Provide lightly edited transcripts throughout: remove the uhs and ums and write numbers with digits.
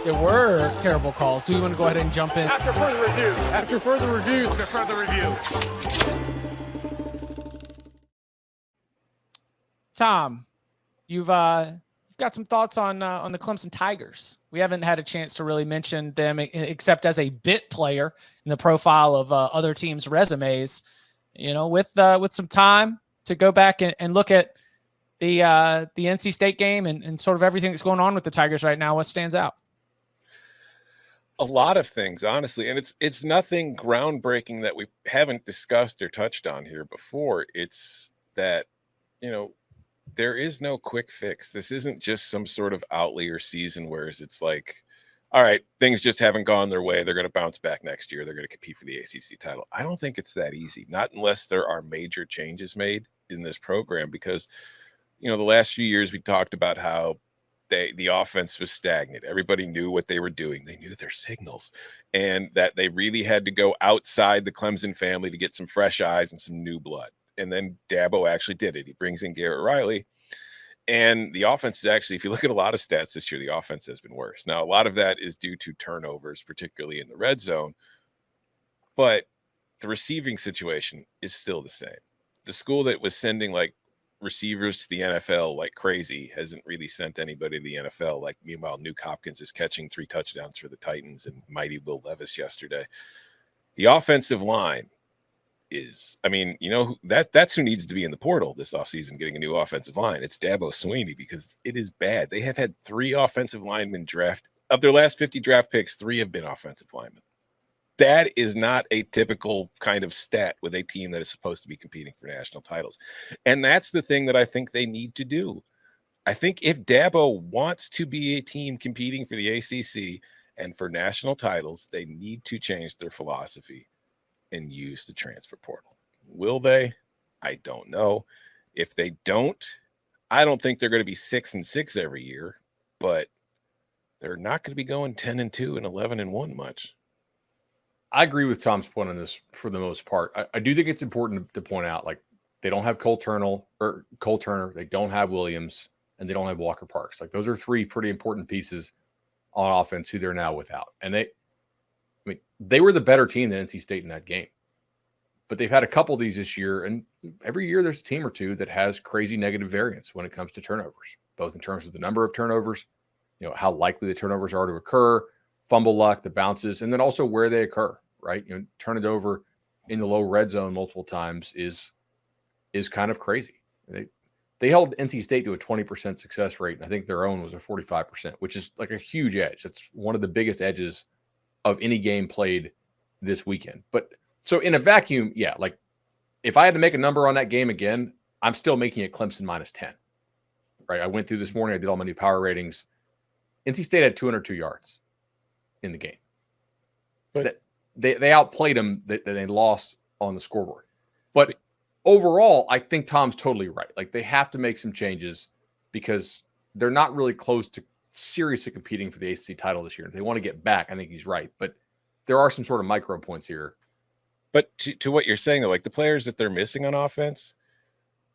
there were terrible calls. Do we want to go ahead and jump in? After further review. After further review. After further review. Tom, you've got some thoughts on the Clemson Tigers. We haven't had a chance to really mention them except as a bit player in the profile of other teams' resumes. With some time to go back and look at the NC State game and sort of everything that's going on with the Tigers right now, what stands out? A lot of things, honestly, and it's nothing groundbreaking that we haven't discussed or touched on here before. It's that, there is no quick fix. This isn't just some sort of outlier season where it's like, all right, things just haven't gone their way. They're going to bounce back next year. They're going to compete for the ACC title. I don't think it's that easy, not unless there are major changes made in this program, because, the last few years we talked about how the offense was stagnant. Everybody knew what they were doing. They knew their signals, and that they really had to go outside the Clemson family to get some fresh eyes and some new blood. And then Dabo actually did it. He brings in Garrett Riley. And the offense is actually, if you look at a lot of stats this year, the offense has been worse. Now, a lot of that is due to turnovers, particularly in the red zone. But the receiving situation is still the same. The school that was sending receivers to the NFL like crazy hasn't really sent anybody to the NFL. Meanwhile, Nuke Hopkins is catching 3 touchdowns for the Titans and mighty Will Levis yesterday. The offensive line is, that's who needs to be in the portal this offseason getting a new offensive line. It's Dabo Swinney, because it is bad. They have had 3 offensive linemen draft. Of their last 50 draft picks, 3 have been offensive linemen. That is not a typical kind of stat with a team that is supposed to be competing for national titles. And that's the thing that I think they need to do. I think if Dabo wants to be a team competing for the ACC and for national titles, they need to change their philosophy and use the transfer portal. Will they? I don't know. If they don't, I don't think they're going to be 6-6 every year, but they're not going to be going 10-2 and 11-1 much. I agree with Tom's point on this for the most part. I do think it's important to point out, they don't have Cole Turner, they don't have Williams, and they don't have Walker Parks. Those are 3 pretty important pieces on offense who they're now without. And they were the better team than NC State in that game. But they've had a couple of these this year, and every year there's a team or two that has crazy negative variance when it comes to turnovers, both in terms of the number of turnovers, how likely the turnovers are to occur, fumble luck, the bounces, and then also where they occur, right? Turn it over in the low red zone multiple times is kind of crazy. They held NC State to a 20% success rate, and I think their own was a 45%, which is a huge edge. That's one of the biggest edges of any game played this weekend. But so in a vacuum, yeah, if I had to make a number on that game again, I'm still making it Clemson -10, right? I went through this morning, I did all my new power ratings. NC State had 202 yards in the game. But they outplayed them, they lost on the scoreboard. But overall, I think Tom's totally right. They have to make some changes because they're not really close to seriously competing for the ACC title this year. If they want to get back, I think he's right. But there are some sort of micro points here. But to what you're saying, though, the players that they're missing on offense,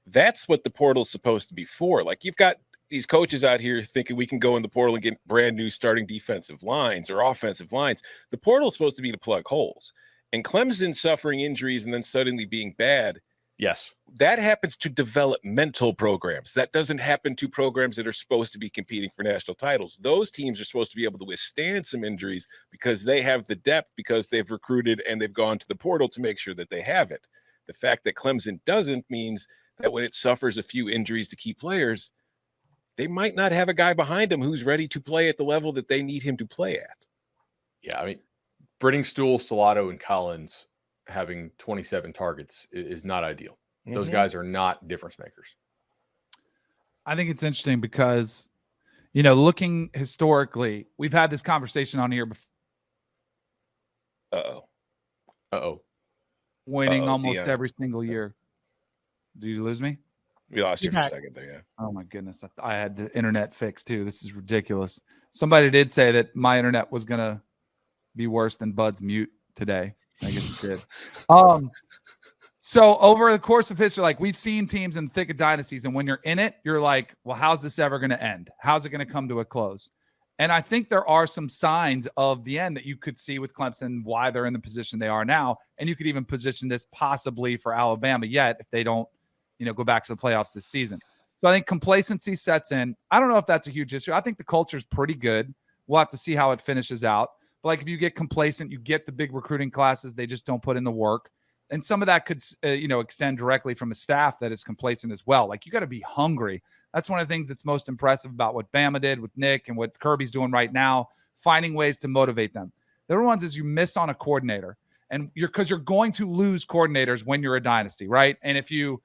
that's what the portal's supposed to be for. You've got these coaches out here thinking we can go in the portal and get brand new starting defensive lines or offensive lines. The portal's supposed to be to plug holes. And Clemson suffering injuries and then suddenly being bad, yes, that happens to developmental programs. That doesn't happen to programs that are supposed to be competing for national titles. Those teams are supposed to be able to withstand some injuries because they have the depth, because they've recruited and they've gone to the portal to make sure that they have it. The fact that Clemson doesn't means that when it suffers a few injuries to key players, they might not have a guy behind him who's ready to play at the level that they need him to play at. Yeah, Brittingstool, Stellato, and Collins having 27 targets is not ideal. Those guys are not difference makers. I think it's interesting because, looking historically, we've had this conversation on here before. Winning almost every single year. Did you lose me? We lost you for a second there, yeah. Oh, my goodness. I had the internet fixed, too. This is ridiculous. Somebody did say that my internet was going to be worse than Bud's mute today. I guess it did. So over the course of history, we've seen teams in the thick of dynasties, and when you're in it, you're like, well, how's this ever going to end? How's it going to come to a close? And I think there are some signs of the end that you could see with Clemson, why they're in the position they are now. And you could even position this possibly for Alabama yet if they don't, go back to the playoffs this season. So I think complacency sets in. I don't know if that's a huge issue. I think the culture is pretty good. We'll have to see how it finishes out. But like if you get complacent, you get the big recruiting classes, they just don't put in the work. And some of that could, extend directly from a staff that is complacent as well. Like you got to be hungry. That's one of the things that's most impressive about what Bama did with Nick and what Kirby's doing right now, finding ways to motivate them. The other ones is you miss on a coordinator, and because you're going to lose coordinators when you're a dynasty, right? And if you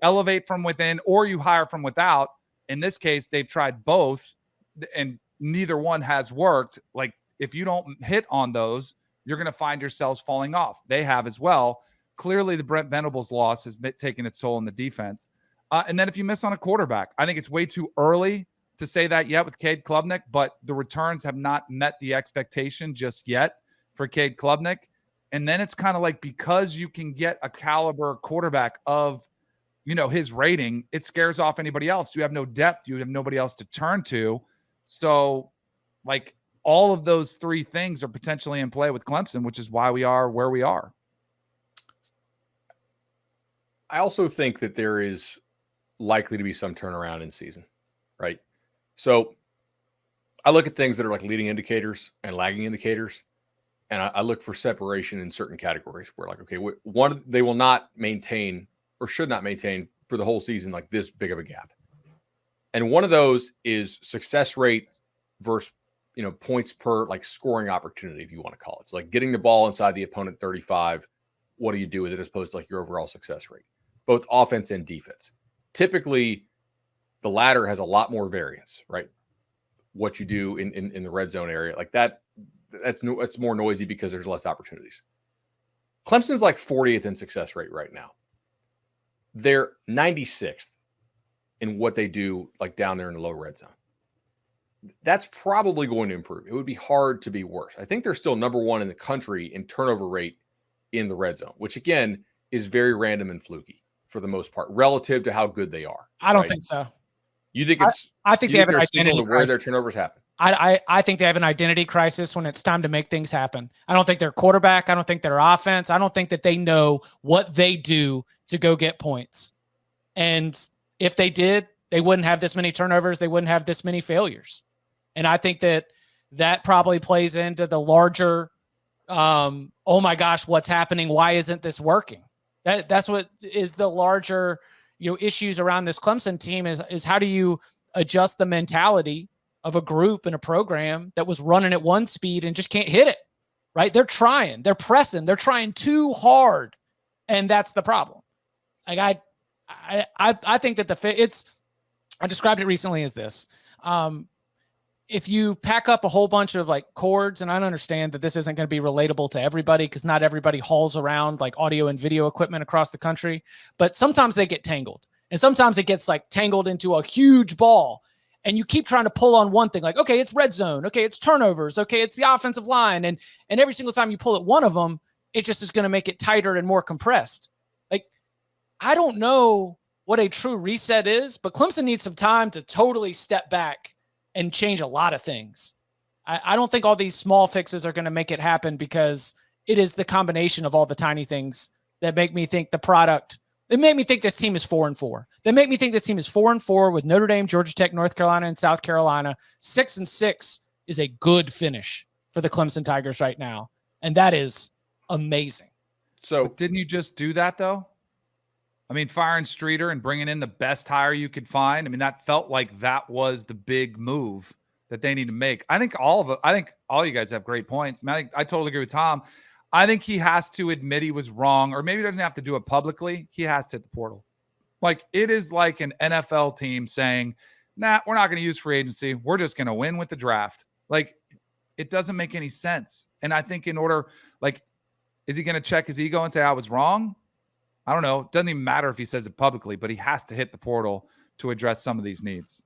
elevate from within or you hire from without, in this case, they've tried both and neither one has worked. Like if you don't hit on those, you're going to find yourselves falling off. They have as well. Clearly, the Brent Venables loss has taken its toll in the defense. And then if you miss on a quarterback, I think it's way too early to say that yet with Cade Klubnik, but the returns have not met the expectation just yet for Cade Klubnik. And then it's kind of like because you can get a caliber quarterback of, his rating, it scares off anybody else. You have no depth. You have nobody else to turn to. So, like, all of those three things are potentially in play with Clemson, which is why we are where we are. I also think that there is likely to be some turnaround in season, right? So I look at things that are like leading indicators and lagging indicators, and I look for separation in certain categories where, like, okay, one, they will not maintain or should not maintain for the whole season like this big of a gap. And one of those is success rate versus, points per like scoring opportunity, if you want to call it. It's like getting the ball inside the opponent 35. What do you do with it as opposed to like your overall success rate, both offense and defense? Typically, the latter has a lot more variance, right? What you do in the red zone area, like that's more noisy because there's less opportunities. Clemson's like 40th in success rate right now. They're 96th in what they do like down there in the low red zone. That's probably going to improve. It would be hard to be worse. I think they're still number one in the country in turnover rate in the red zone, which again is very random and fluky for the most part relative to how good they are. I don't think so. You think it's? I think they have an identity crisis. Where their turnovers happen. I think they have an identity crisis when it's time to make things happen. I don't think their quarterback. I don't think their offense. I don't think that they know what they do to go get points. And if they did, they wouldn't have this many turnovers. They wouldn't have this many failures. And I think that probably plays into the larger, oh my gosh, what's happening? Why isn't this working? That's what is the larger, issues around this Clemson team is how do you adjust the mentality of a group and a program that was running at one speed and just can't hit it, right? They're trying, they're pressing, they're trying too hard. And that's the problem. Like I think that I described it recently as this. If you pack up a whole bunch of like cords, and I understand that this isn't going to be relatable to everybody because not everybody hauls around like audio and video equipment across the country, but sometimes they get tangled and sometimes it gets like tangled into a huge ball and you keep trying to pull on one thing like, okay, it's red zone. Okay. It's turnovers. Okay. It's the offensive line. And every single time you pull at one of them, it just is going to make it tighter and more compressed. Like, I don't know what a true reset is, but Clemson needs some time to totally step back and change a lot of things. I don't think all these small fixes are going to make it happen because it is the combination of all the tiny things that make me think the product. It made me think this team is 4-4. They make me think this team is 4-4 with Notre Dame, Georgia Tech, North Carolina, and South Carolina. 6-6 is a good finish for the Clemson Tigers right now, and that is amazing. So, but didn't you just do that though? I mean, firing Streeter and bringing in the best hire you could find. I mean, that felt like that was the big move that they need to make. I think all you guys have great points. I mean, I totally agree with Tom. I think he has to admit he was wrong, or maybe he doesn't have to do it publicly. He has to hit the portal. Like, it is like an NFL team saying, nah, we're not going to use free agency. We're just going to win with the draft. Like, it doesn't make any sense. And I think in order, like, is he going to check his ego and say I was wrong? I don't know. It doesn't even matter if he says it publicly, but he has to hit the portal to address some of these needs.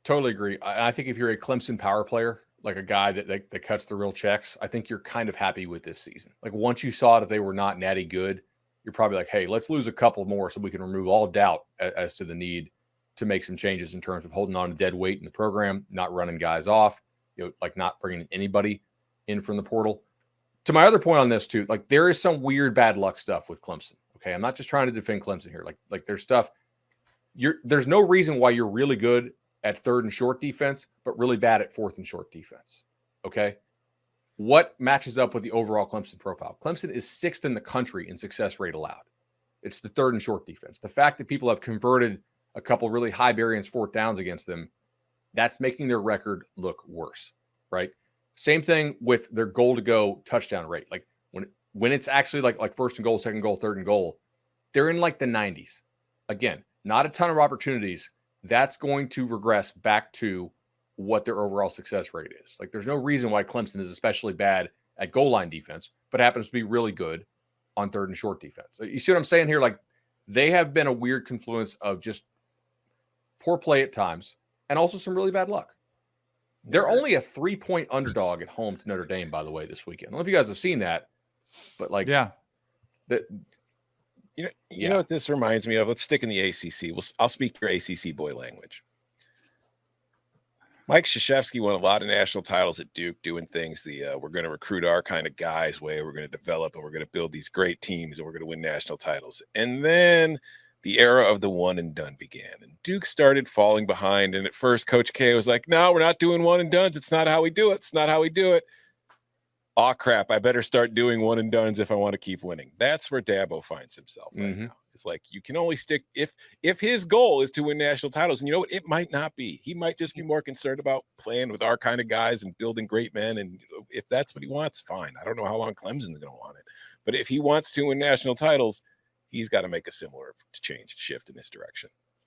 Totally agree. I think if you're a Clemson power player, like a guy that cuts the real checks, I think you're kind of happy with this season. Like, once you saw that they were not natty good, you're probably like, hey, let's lose a couple more so we can remove all doubt as to the need to make some changes in terms of holding on to dead weight in the program, not running guys off, like not bringing anybody in from the portal. To my other point on this too, like there is some weird bad luck stuff with Clemson. Okay, I'm not just trying to defend Clemson here. Like there's stuff. There's no reason why you're really good at third and short defense, but really bad at fourth and short defense. Okay, what matches up with the overall Clemson profile? Clemson is 6th in the country in success rate allowed. It's the third and short defense. The fact that people have converted a couple really high variance fourth downs against them, that's making their record look worse, right? Same thing with their goal to go touchdown rate. Like when it's actually like first and goal, second goal, third and goal, they're in like the 90s. Again, not a ton of opportunities. That's going to regress back to what their overall success rate is. Like there's no reason why Clemson is especially bad at goal line defense, but happens to be really good on third and short defense. You see what I'm saying here? Like they have been a weird confluence of just poor play at times and also some really bad luck. They're only a 3-point underdog at home to Notre Dame, by the way, this weekend. I don't know if you guys have seen that, but like, yeah, that you know what this reminds me of? Let's stick in the ACC. I'll speak your ACC boy language. Mike Krzyzewski won a lot of national titles at Duke, doing things we're going to recruit our kind of guys way. We're going to develop and we're going to build these great teams and we're going to win national titles. And then the era of the one and done began, and Duke started falling behind. And at first, Coach K was like, "No, we're not doing one and dones. It's not how we do it. It's not how we do it." Oh crap! I better start doing one and dones if I want to keep winning. That's where Dabo finds himself right now. It's like you can only stick if his goal is to win national titles. And you know what? It might not be. He might just be more concerned about playing with our kind of guys and building great men. And if that's what he wants, fine. I don't know how long Clemson's going to want it, but if he wants to win national titles, he's got to make a similar change, shift in this direction.